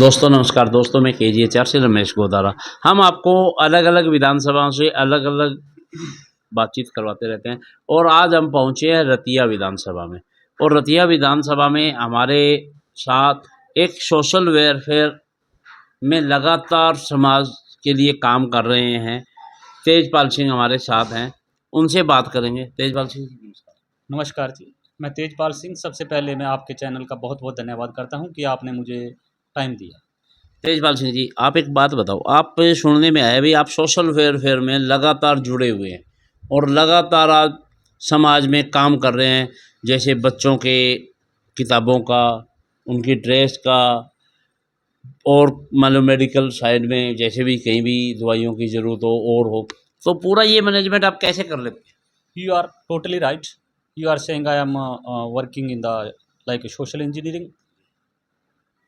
दोस्तों नमस्कार। दोस्तों मैं KGH से रमेश गोदारा। हम आपको अलग अलग विधानसभाओं से अलग अलग बातचीत करवाते रहते हैं और आज हम पहुँचे हैं रतिया विधानसभा में। और रतिया विधानसभा में हमारे साथ एक सोशल वेलफेयर में लगातार समाज के लिए काम कर रहे हैं तेजपाल सिंह हमारे साथ हैं, उनसे बात करेंगे। तेजपाल सिंह नमस्कार। नमस्कार जी, मैं तेजपाल सिंह। सबसे पहले मैं आपके चैनल का बहुत बहुत धन्यवाद करता हूं कि आपने मुझे टाइम दिया। तेजपाल सिंह जी, आप एक बात बताओ, आप सुनने में आया भाई आप सोशल वेलफेयर में लगातार जुड़े हुए हैं और लगातार आज समाज में काम कर रहे हैं, जैसे बच्चों के किताबों का, उनकी ड्रेस का, और मान लो मेडिकल साइड में जैसे भी कहीं भी दवाइयों की ज़रूरत हो और हो, तो पूरा ये मैनेजमेंट आप कैसे कर लेते हैं? You are totally right. You are saying I am working in the like social engineering.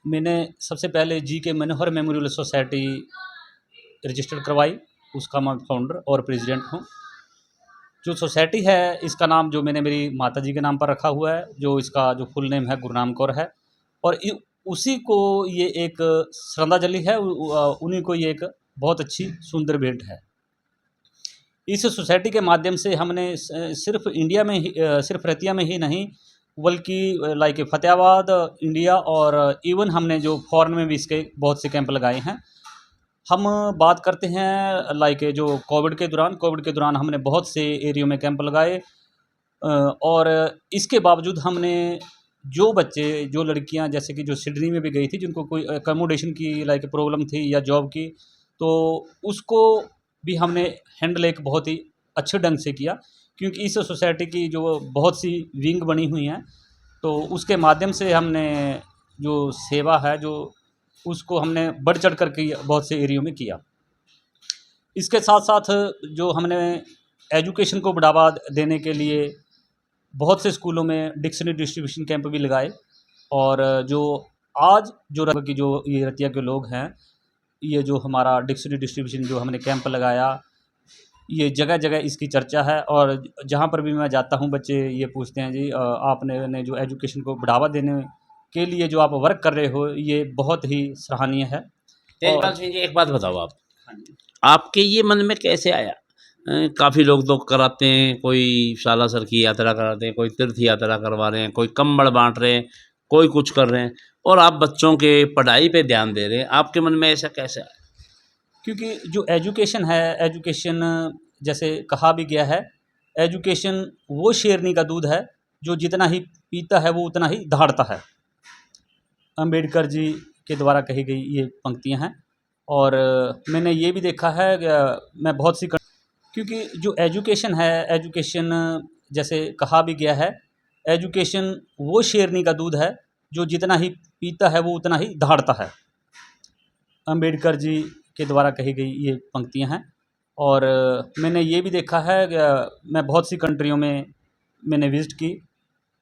मैंने सबसे पहले जी के मनोहर मेमोरियल सोसाइटी रजिस्टर करवाई, उसका मैं फाउंडर और प्रेसिडेंट हूँ। जो सोसाइटी है इसका नाम जो मैंने मेरी माता जी के नाम पर रखा हुआ है, जो इसका जो फुल नेम है गुरनाम कौर है। और उसी को ये एक श्रद्धांजलि है, उन्हीं को ये एक बहुत अच्छी सुंदर भेंट है। इस सोसाइटी के माध्यम से हमने सिर्फ इंडिया में ही सिर्फ रतिया में ही नहीं बल्कि लाइक फतेहाबाद इंडिया और इवन हमने जो फॉरेन में भी इसके बहुत से कैंप लगाए हैं। हम बात करते हैं लाइक जो कोविड के दौरान हमने बहुत से एरियो में कैंप लगाए। और इसके बावजूद हमने जो बच्चे जो लड़कियां जैसे कि जो सिडनी में भी गई थी, जिनको कोई अकोमोडेशन की लाइक प्रॉब्लम थी या जॉब की, तो उसको भी हमने हैंडल एक बहुत ही अच्छे ढंग से किया। क्योंकि इस सोसाइटी की जो बहुत सी विंग बनी हुई हैं, तो उसके माध्यम से हमने जो सेवा है जो उसको हमने बढ़ चढ़ कर के बहुत से एरियो में किया। इसके साथ साथ जो हमने एजुकेशन को बढ़ावा देने के लिए बहुत से स्कूलों में डिक्शनरी डिस्ट्रीब्यूशन कैंप भी लगाए। और जो आज जो की जो ये रतिया के लोग हैं, ये जो हमारा डिक्शनरी डिस्ट्रीब्यूशन जो हमने कैंप लगाया, ये जगह जगह इसकी चर्चा है। और जहाँ पर भी मैं जाता हूँ बच्चे ये पूछते हैं, जी आपने जो एजुकेशन को बढ़ावा देने के लिए जो आप वर्क कर रहे हो, ये बहुत ही सराहनीय है। तेजपाल और सिंह जी एक बात बताओ आप, हाँ जी, आपके ये मन में कैसे आया? काफ़ी लोग तो कराते हैं, कोई सालासर की यात्रा कराते हैं, कोई तीर्थ यात्रा करवा रहे हैं, कोई कंबल बाँट रहे हैं, कोई कुछ कर रहे हैं, और आप बच्चों के पढ़ाई पे ध्यान दे रहे हैं। आपके मन में ऐसा कैसे आया? क्योंकि जो एजुकेशन है, एजुकेशन जैसे कहा भी गया है, एजुकेशन वो शेरनी का दूध है जो जितना ही पीता है वो उतना ही दहाड़ता है। अंबेडकर जी के द्वारा कही गई ये पंक्तियाँ हैं। और मैंने ये भी देखा है मैं बहुत सी क्योंकि जो एजुकेशन है, एजुकेशन जैसे कहा भी गया है, एजुकेशन वो शेरनी का दूध है जो जितना ही पीता है वो उतना ही दहाड़ता है। अंबेडकर जी के द्वारा कही गई ये पंक्तियाँ हैं। और मैंने ये भी देखा है मैं बहुत सी कंट्रियों में मैंने विज़िट की।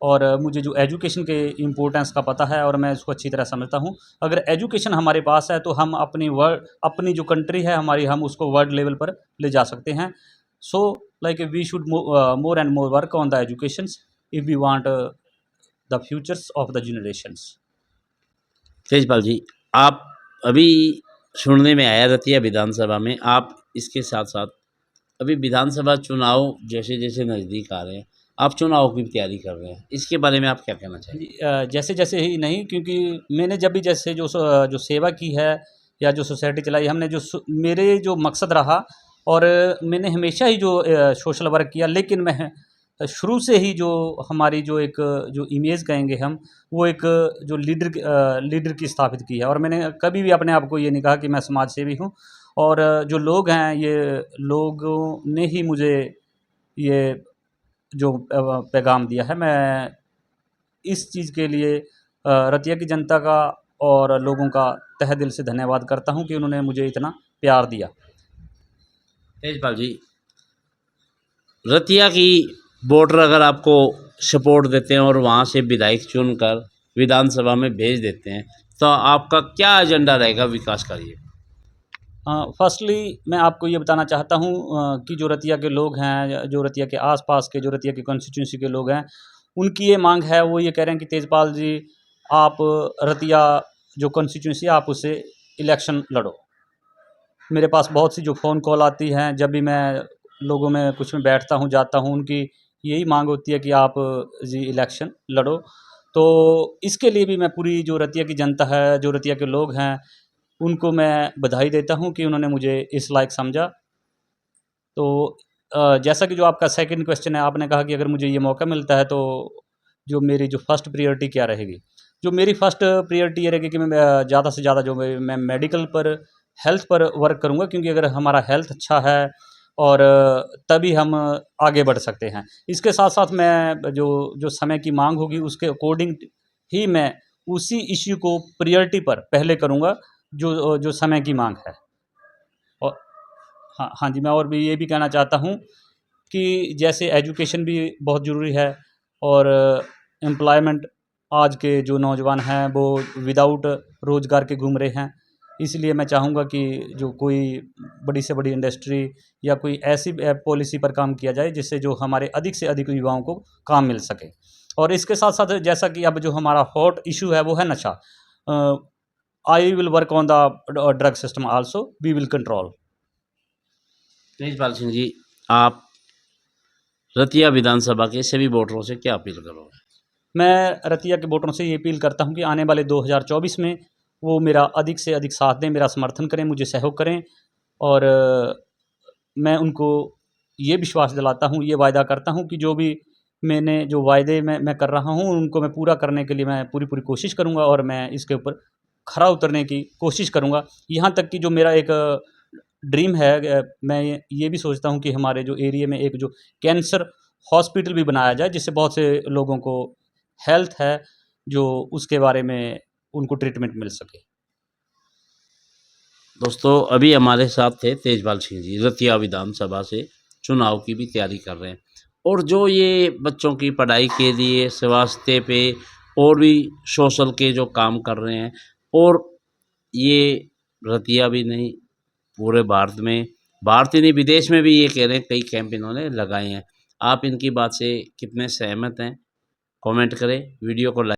और मुझे जो एजुकेशन के इम्पोर्टेंस का पता है और मैं इसको अच्छी तरह समझता हूँ। अगर एजुकेशन हमारे पास है तो हम अपनी जो कंट्री है हमारी, हम उसको वर्ल्ड लेवल पर ले जा सकते हैं। So like we should more and more work on the educations if we want the futures of the generations. Tejpal ji, आप अभी सुनने में आया रतिया विधानसभा में आप इसके साथ-साथ अभी विधानसभा चुनाव जैसे-जैसे नज़दीक आ रहे हैं, आप चुनाव की तैयारी कर रहे हैं। इसके बारे में आप क्या कहना जी, चाहेंगे? जैसे-जैसे ही नहीं, क्योंकि मैंने जब भी जैसे जो सेवा की है या जो सोसाइटी चलाई, हमने मेरे जो मकसद रहा। और मैंने हमेशा ही जो सोशल वर्क किया, लेकिन मैं शुरू से ही जो हमारी जो एक जो इमेज कहेंगे हम, वो एक जो लीडर की स्थापित की है। और मैंने कभी भी अपने आप को ये नहीं कहा कि मैं समाज सेवी हूँ। और जो लोग हैं, ये लोगों ने ही मुझे ये जो पैगाम दिया है। मैं इस चीज़ के लिए रतिया की जनता का और लोगों का तहे दिल से धन्यवाद करता हूँ कि उन्होंने मुझे इतना प्यार दिया। तेजपाल जी, रतिया की वोटर अगर आपको सपोर्ट देते हैं और वहाँ से विधायक चुनकर विधानसभा में भेज देते हैं, तो आपका क्या एजेंडा रहेगा विकास का? ये फर्स्टली मैं आपको ये बताना चाहता हूँ कि जो रतिया के लोग हैं, जो रतिया के आसपास के, जो रतिया की कॉन्स्टिट्यूंसी के लोग हैं, उनकी ये मांग है, वो ये कह रहे हैं कि तेजपाल जी, आप रतिया जो कॉन्स्टिट्यूंसी आप उससे इलेक्शन लड़ो। मेरे पास बहुत सी जो फ़ोन कॉल आती हैं, जब भी मैं लोगों में कुछ में बैठता हूँ, जाता हूँ, उनकी यही मांग होती है कि आप जी इलेक्शन लड़ो। तो इसके लिए भी मैं पूरी जो रतिया की जनता है, जो रतिया के लोग हैं, उनको मैं बधाई देता हूँ कि उन्होंने मुझे इस लायक समझा। तो जैसा कि जो आपका सेकंड क्वेश्चन है, आपने कहा कि अगर मुझे ये मौका मिलता है तो जो मेरी जो फर्स्ट प्रायोरिटी क्या रहेगी? जो मेरी फर्स्ट प्रायोरिटी ये रहेगी कि मैं ज़्यादा से ज़्यादा जो मैं मेडिकल पर, हेल्थ पर वर्क करूँगा, क्योंकि अगर हमारा हेल्थ अच्छा है और तभी हम आगे बढ़ सकते हैं। इसके साथ-साथ मैं जो समय की माँग होगी उसके अकॉर्डिंग ही मैं उसी इश्यू को प्रायोरिटी पर पहले करूँगा जो समय की माँग है। औ हाँ, हाँ जी, मैं और भी ये भी कहना चाहता हूँ कि जैसे एजुकेशन भी बहुत ज़रूरी है और एम्प्लॉयमेंट आज के जो नौजवान हैं वो विदाउट रोज़गार के घूम रहे हैं। इसलिए मैं चाहूँगा कि जो कोई बड़ी से बड़ी इंडस्ट्री या कोई ऐसी पॉलिसी पर काम किया जाए जिससे जो हमारे अधिक से अधिक युवाओं को काम मिल सके। और इसके साथ-साथ जैसा कि अब जो हमारा हॉट इश्यू है वो है नशा। I will work on the drug system also, we will control. Tejpal Singh ji, आप रतिया विधानसभा के सभी वोटरों से क्या अपील करोगे? मैं रतिया के वोटरों से ये अपील करता हूँ कि आने वाले 2024 में वो मेरा अधिक से अधिक साथ दें, मेरा समर्थन करें, मुझे सहयोग करें और मैं उनको ये विश्वास दिलाता हूँ, ये वायदा करता हूँ कि जो भी मैंने जो वायदे मैं कर रहा हूँ, उनको मैं पूरा करने के लिए मैं पूरी-पूरी कोशिश करूँगा और मैं इसके ऊपर खरा उतरने की कोशिश करूँगा। यहाँ तक कि जो मेरा एक ड्रीम है, मैं ये भी सोचता हूँ कि हमारे जो एरिया में एक जो कैंसर हॉस्पिटल भी बनाया जाए, जिससे बहुत से लोगों को हेल्थ है, जो उसके बारे में उनको ट्रीटमेंट मिल सके। दोस्तों, अभी हमारे साथ थे तेजपाल सिंह जी, रतिया विधानसभा से चुनाव की भी तैयारी कर रहे हैं और जो ये बच्चों की पढ़ाई के लिए, स्वास्थ्य पे और भी सोशल के जो काम कर रहे हैं और ये रतिया भी नहीं, पूरे भारत ही नहीं, विदेश में भी ये कह रहे हैं, कई कैंप इन्होंने लगाए हैं। आप इनकी बात से कितने सहमत हैं? कमेंट करें, वीडियो को लाइक